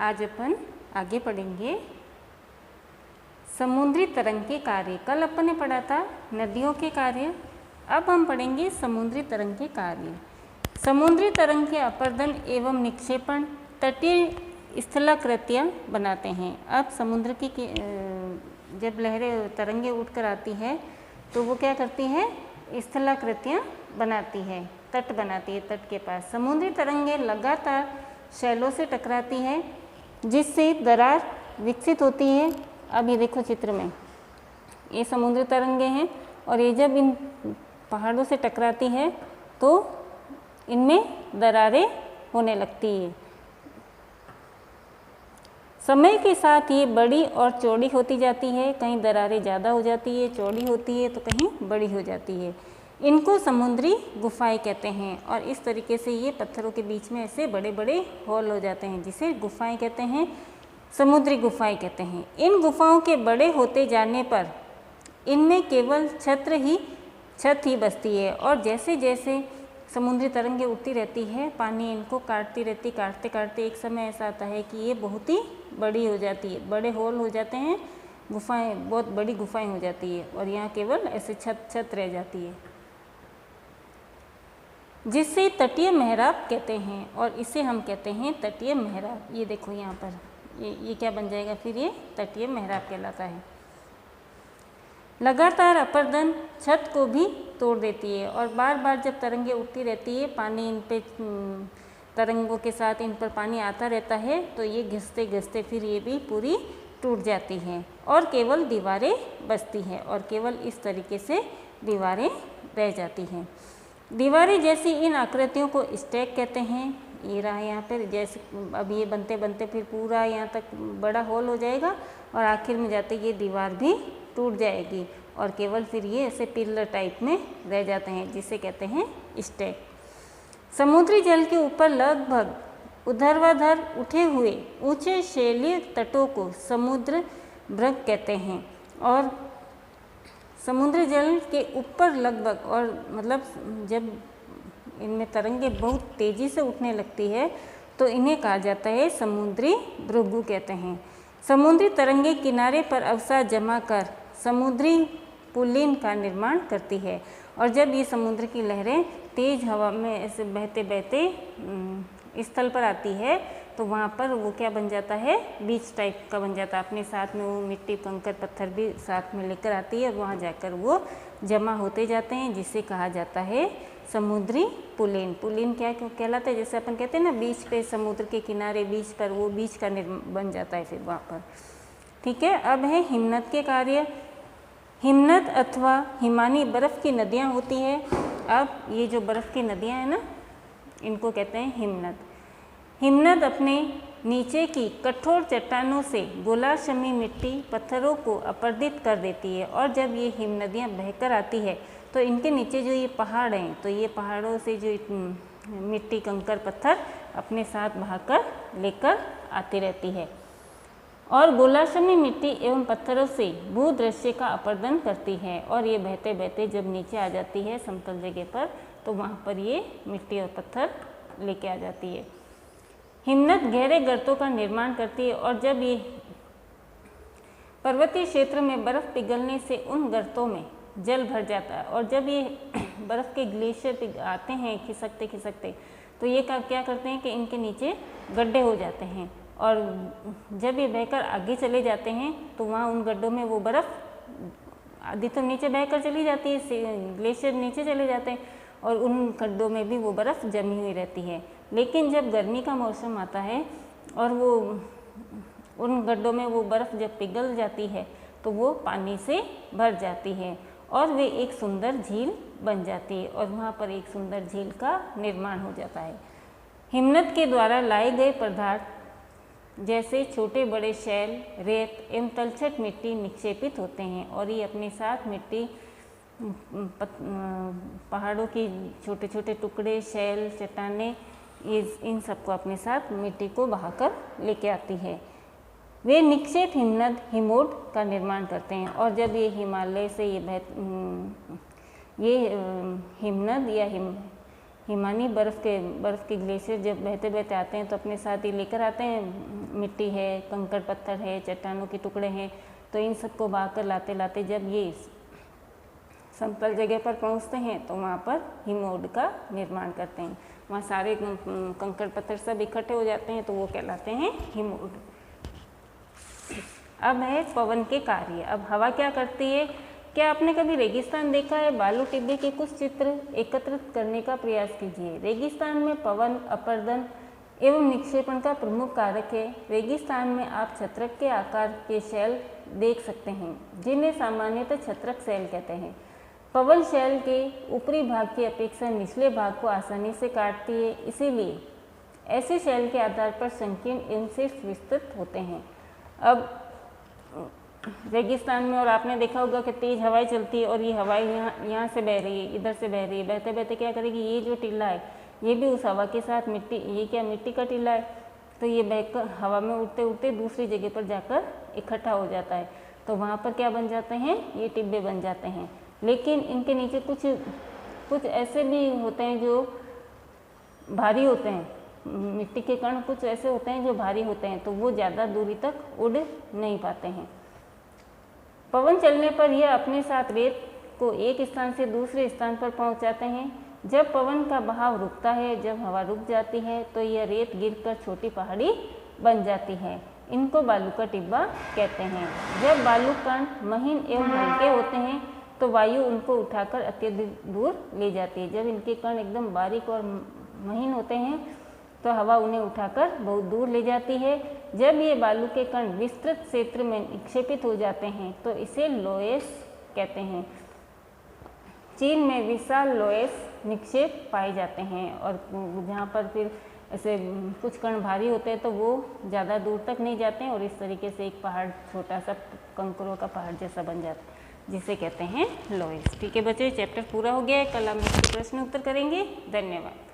आज अपन आगे पढ़ेंगे समुद्री तरंग के कार्य। कल अपन ने पढ़ा था नदियों के कार्य, अब हम पढ़ेंगे समुद्री तरंग के कार्य। समुद्री तरंग के अपर्दन एवं निक्षेपण तटीय स्थलाकृतियाँ बनाते हैं। अब समुद्र की जब लहरें तरंगे उठकर आती है तो वो क्या करती है, स्थलाकृतियाँ बनाती है, तट बनाती है। तट के पास समुद्री तरंगे लगातार शैलों से टकराती है जिससे दरार विकसित होती है। अब ये देखो चित्र में, ये समुद्री तरंगे हैं और ये जब इन पहाड़ों से टकराती है तो इनमें दरारें होने लगती है। समय के साथ ये बड़ी और चौड़ी होती जाती है, कहीं दरारें ज़्यादा हो जाती है, चौड़ी होती है तो कहीं बड़ी हो जाती है। इनको समुद्री गुफाएं कहते हैं और इस तरीके से ये पत्थरों के बीच में ऐसे बड़े बड़े होल हो जाते हैं जिसे गुफाएं कहते हैं, समुद्री गुफाएं कहते हैं। इन गुफाओं के बड़े होते जाने पर इनमें केवल छत ही बसती है और जैसे जैसे समुद्री तरंगे उठती रहती है, पानी इनको काटती रहती, काटते काटते एक समय ऐसा आता है कि ये बहुत ही बड़ी हो जाती है, बड़े होल हो जाते हैं, गुफाएं बहुत बड़ी गुफाएं हो जाती है और यहाँ केवल ऐसे छत रह जाती है जिससे तटीय मेहराब कहते हैं और इसे हम कहते हैं तटीय मेहराब। ये देखो यहाँ पर ये क्या बन जाएगा, फिर ये तटीय मेहराब कहलाता है। लगातार अपर्दन छत को भी तोड़ देती है और बार बार जब तरंगे उठती रहती है, पानी इन पे तरंगों के साथ इन पर पानी आता रहता है तो ये घिसते घिसते फिर ये भी पूरी टूट जाती है और केवल दीवारें बचती हैं और केवल इस तरीके से दीवारें रह जाती हैं। दीवारें जैसी इन आकृतियों को स्टैक कहते हैं। ये रहा यहाँ पर, जैसे अब ये बनते बनते फिर पूरा यहाँ तक बड़ा होल हो जाएगा और आखिर में जाते ये दीवार भी टूट जाएगी और केवल फिर ये ऐसे पिलर टाइप में रह जाते हैं जिसे कहते हैं स्टैक। समुद्री जल के ऊपर लगभग ऊर्ध्वाधर उठे हुए ऊंचे शैलीय तटों को समुद्र भृंग कहते हैं और समुद्री जल के ऊपर लगभग, और मतलब जब इनमें तरंगे बहुत तेज़ी से उठने लगती है तो इन्हें कहा जाता है समुद्री भृंगु कहते हैं। समुद्री तरंगे किनारे पर अवसाद जमा कर समुद्री पुलिन का निर्माण करती है और जब ये समुद्र की लहरें तेज़ हवा में ऐसे बहते बहते स्थल पर आती है तो वहाँ पर वो क्या बन जाता है, बीच टाइप का बन जाता है। अपने साथ में वो मिट्टी कंकर पत्थर भी साथ में लेकर आती है और वहाँ जाकर वो जमा होते जाते हैं जिसे कहा जाता है समुद्री पुलिन। पुलिन क्या कहलाता है, जैसे अपन कहते हैं ना बीच पे, समुद्र के किनारे बीच पर वो बीच का बन जाता है फिर वहाँ पर। ठीक है, अब है हिमनद के कार्य। हिमनद अथवा हिमानी बर्फ़ की नदियाँ होती है। अब ये जो बर्फ़ की नदियाँ हैं ना, इनको कहते हैं हिमनद। हिमनद अपने नीचे की कठोर चट्टानों से गोलार्धशमी मिट्टी पत्थरों को अपर्दित कर देती है और जब ये हिमनदियाँ बहकर आती है तो इनके नीचे जो ये पहाड़ हैं तो ये पहाड़ों से जो मिट्टी कंकर पत्थर अपने साथ बहाकर लेकर आती रहती है और गोलार्धशमी मिट्टी एवं पत्थरों से भूदृश्य का अपर्दन करती है और ये बहते बहते जब नीचे आ जाती है समतल जगह पर तो वहाँ पर ये मिट्टी और पत्थर लेके आ जाती है। हिमनद गहरे गर्तों का निर्माण करती है और जब ये पर्वतीय क्षेत्र में बर्फ़ पिघलने से उन गर्तों में जल भर जाता है और जब ये बर्फ़ के ग्लेशियर आते हैं खिसकते खिसकते तो ये क्या करते हैं कि इनके नीचे गड्ढे हो जाते हैं और जब ये बहकर आगे चले जाते हैं तो वहाँ उन गड्ढों में वो बर्फ़ आधी तो नीचे बहकर चली जाती है, ग्लेशियर नीचे चले जाते हैं और उन गड्ढों में भी वो बर्फ़ जमी हुई रहती है। लेकिन जब गर्मी का मौसम आता है और वो उन गड्ढों में वो बर्फ़ जब पिघल जाती है तो वो पानी से भर जाती है और वे एक सुंदर झील बन जाती है और वहाँ पर एक सुंदर झील का निर्माण हो जाता है। हिमनद के द्वारा लाए गए पदार्थ जैसे छोटे बड़े शैल, रेत एवं तलछट मिट्टी निक्षेपित होते हैं और ये अपने साथ मिट्टी, पहाड़ों की छोटे छोटे टुकड़े, शैल, चट्टानें, इन सबको अपने साथ मिट्टी को बहाकर लेके आती है। वे निक्षेप हिमनद हिमोड का निर्माण करते हैं और जब ये हिमालय से ये हिमनद या हिमानी बर्फ़ के ग्लेशियर जब बहते बहते आते हैं तो अपने साथ ही लेकर आते हैं, मिट्टी है, कंकड़ पत्थर है, चट्टानों के टुकड़े हैं, तो इन सबको बहाकर लाते लाते जब ये समतल जगह पर पहुंचते हैं तो वहाँ पर हिमोड का निर्माण करते हैं। वहाँ सारे कंकड़ पत्थर सब इकट्ठे हो जाते हैं तो वो कहलाते हैं हिमोड। अब है पवन के कार्य। अब हवा क्या करती है? क्या आपने कभी रेगिस्तान देखा है? बालू टिब्बे के कुछ चित्र एकत्रित करने का प्रयास कीजिए। रेगिस्तान में पवन अपर्दन एवं निक्षेपण का प्रमुख कारक है। रेगिस्तान में आप छत्रक के आकार के शैल देख सकते हैं, जिन्हें सामान्यतः छत्रक शैल कहते हैं। पवन शैल के ऊपरी भाग की अपेक्षा निचले भाग को आसानी से काटती है, इसीलिए ऐसे शैल के आधार पर संकीर्ण एवं शीर्ष विस्तृत होते हैं। अब रेगिस्तान में और आपने देखा होगा कि तेज़ हवाएं चलती है और ये हवाएं यहाँ से बह रही है, इधर से बह रही है, बहते बहते क्या करेगी, ये जो टीला है ये भी उस हवा के साथ ये क्या मिट्टी का टीला है, तो ये बहकर हवा में उड़ते उड़ते दूसरी जगह पर जाकर इकट्ठा हो जाता है। तो वहाँ पर क्या बन जाते हैं, ये टिब्बे बन जाते हैं। लेकिन इनके नीचे कुछ ऐसे भी होते हैं जो भारी होते हैं, मिट्टी के कण कुछ ऐसे होते हैं जो भारी होते हैं, तो वो ज़्यादा दूरी तक उड़ नहीं पाते हैं। पवन चलने पर यह अपने साथ रेत को एक स्थान से दूसरे स्थान पर पहुंचाते हैं। जब पवन का बहाव रुकता है, जब हवा रुक जाती है, तो यह रेत गिरकर छोटी पहाड़ी बन जाती है। इनको बालू का टिब्बा कहते हैं। जब बालू कण महीन एवं हल्के होते हैं तो वायु उनको उठाकर अत्यधिक दूर ले जाती है। जब इनके कण एकदम बारीक और महीन होते हैं तो हवा उन्हें उठाकर बहुत दूर ले जाती है। जब ये बालू के कण विस्तृत क्षेत्र में निक्षेपित हो जाते हैं तो इसे लोएस कहते हैं। चीन में विशाल लोएस निक्षेप पाए जाते हैं और जहाँ पर फिर ऐसे कुछ कण भारी होते हैं तो वो ज़्यादा दूर तक नहीं जाते हैं और इस तरीके से एक पहाड़, छोटा सा कंकरों का पहाड़ जैसा बन जाता है, जिसे कहते हैं लोएस। ठीक है बच्चों, चैप्टर पूरा हो गया है। कल हम इसके प्रश्न उत्तर करेंगे। धन्यवाद।